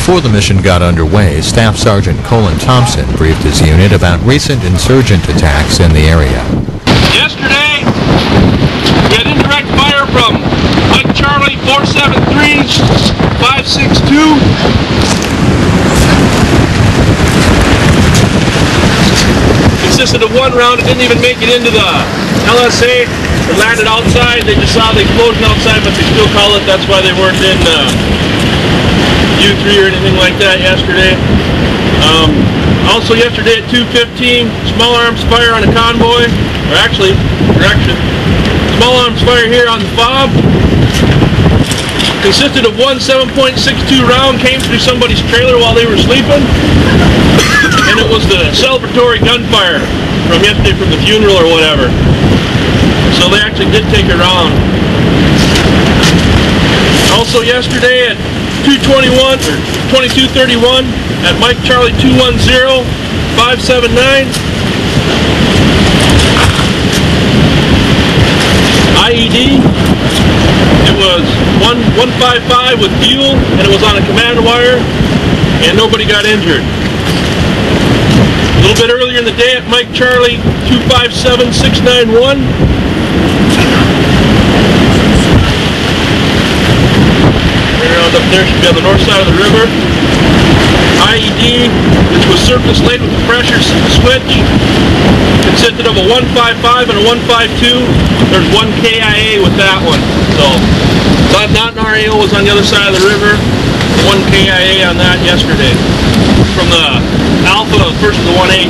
Before the mission got underway, Staff Sergeant Colin Thompson briefed his unit about recent insurgent attacks in the area. Yesterday, we had indirect fire from Mike Charlie 473-562. Consisted of one round. It didn't even make it into the LSA. It landed outside. They just saw the explosion outside, but they still call it. That's why they weren't in U3 or anything like that yesterday. Also yesterday at 2:15, small arms fire on a convoy, or actually, correction, small arms fire here on the fob. Consisted of one 7.62 round, came through somebody's trailer while they were sleeping, and it was the celebratory gunfire from yesterday from the funeral or whatever. So they actually did take a round. Also yesterday at 2:21 or 22:31 at Mike Charlie 210-579. IED. It was 155 with fuel, and it was on a command wire, and nobody got injured. A little bit earlier in the day at Mike Charlie 257-691. Around up there, should be on the north side of the river. IED, which was surface laid with the pressure switch, consisted of a 155 and a 152. There's one KIA with that one. So, not an RAO, was on the other side of the river. One KIA on that yesterday. From the Alpha versus the 1-8.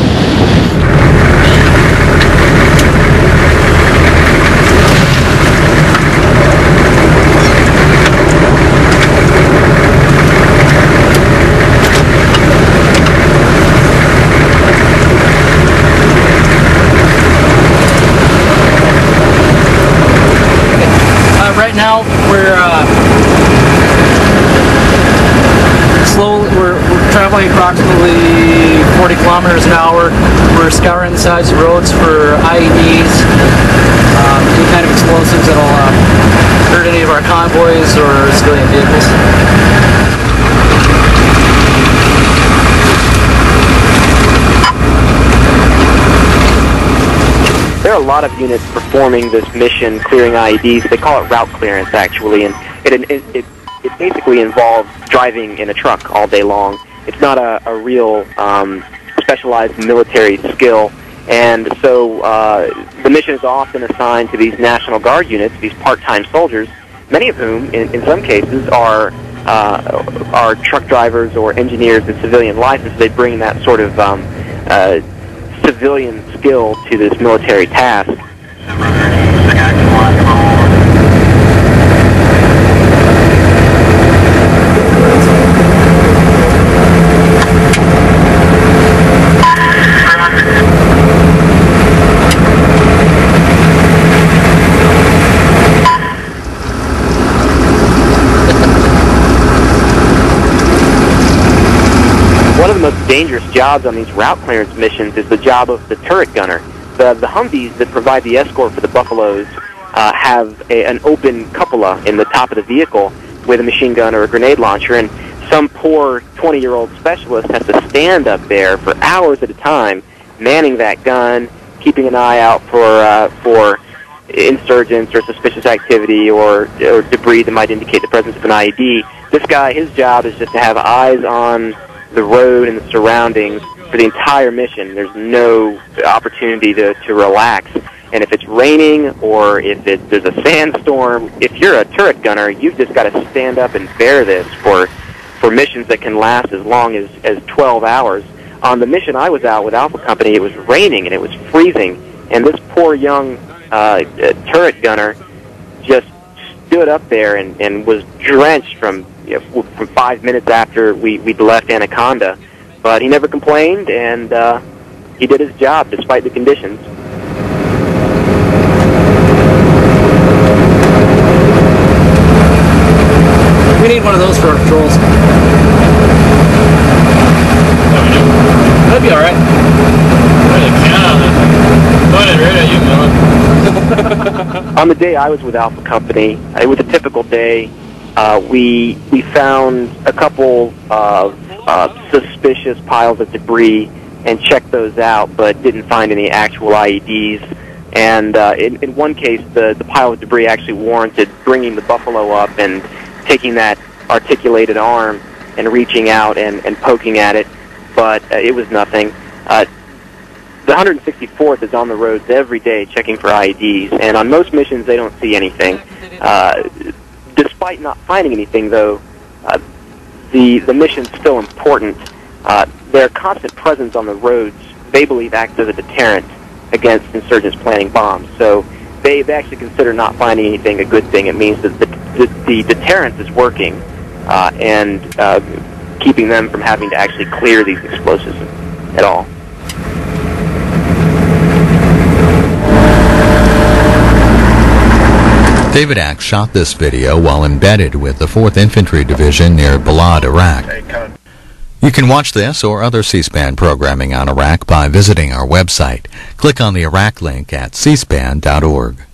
Right now we're we're traveling approximately 40 kilometers an hour. We're scouring the sides of the roads for IEDs, any kind of explosives that'll hurt any of our convoys or civilian vehicles. There are a lot of units performing this mission, clearing IEDs. They call it route clearance, actually, and it basically involves driving in a truck all day long. It's not a real specialized military skill, and so the mission is often assigned to these National Guard units, these part-time soldiers, many of whom, in some cases, are truck drivers or engineers with civilian license. They bring that sort of civilian skill to this military task. One of the most dangerous jobs on these route clearance missions is the job of the turret gunner. The Humvees that provide the escort for the Buffaloes have an open cupola in the top of the vehicle with a machine gun or a grenade launcher, and some poor 20-year-old specialist has to stand up there for hours at a time, manning that gun, keeping an eye out for insurgents or suspicious activity or debris that might indicate the presence of an IED. This guy, his job is just to have eyes on the road and the surroundings for the entire mission. There's no opportunity to relax. And if it's raining or if there's a sandstorm, if you're a turret gunner, you've just got to stand up and bear this for missions that can last as long as 12 hours. On the mission I was out with Alpha Company, it was raining and it was freezing, and this poor young turret gunner just stood up there and was drenched from 5 minutes after we'd left Anaconda. But he never complained, and he did his job despite the conditions. We need one of those for our patrols. That'd be alright. On the day I was with Alpha Company, it was a typical day. We found a couple of suspicious piles of debris and checked those out, but didn't find any actual IEDs. And in one case, the pile of debris actually warranted bringing the Buffalo up and taking that articulated arm and reaching out and poking at it, but it was nothing. The 164th is on the roads every day checking for IEDs, and on most missions they don't see anything. Despite not finding anything, though, the mission's still important. Their constant presence on the roads, they believe, acts as a deterrent against insurgents planting bombs. So they actually consider not finding anything a good thing. It means that the deterrent is working and keeping them from having to actually clear these explosives at all. David Axe shot this video while embedded with the 4th Infantry Division near Balad, Iraq. You can watch this or other C-SPAN programming on Iraq by visiting our website. Click on the Iraq link at cspan.org.